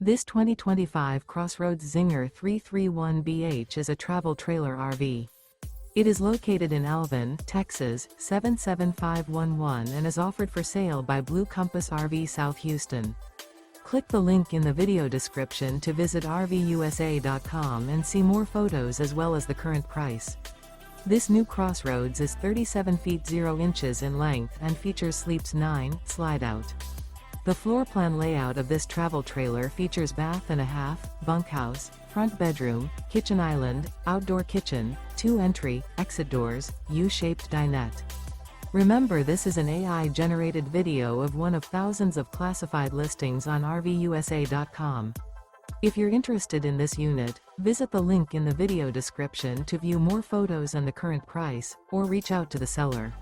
This 2025 CrossRoads Zinger 331BH is a travel trailer RV. It is located in Alvin, Texas, 77511 and is offered for sale by Blue Compass RV South Houston. Click the link in the video description to visit RVUSA.com and see more photos as well as the current price. This new CrossRoads is 37 feet 0 inches in length and features sleeps 9, Slideout. The floor plan layout of this travel trailer features bath and a half, bunkhouse, front bedroom, kitchen island, outdoor kitchen, 2 entry, exit doors, U-shaped dinette. Remember, this is an AI-generated video of one of thousands of classified listings on RVUSA.com. If you're interested in this unit, visit the link in the video description to view more photos and the current price, or reach out to the seller.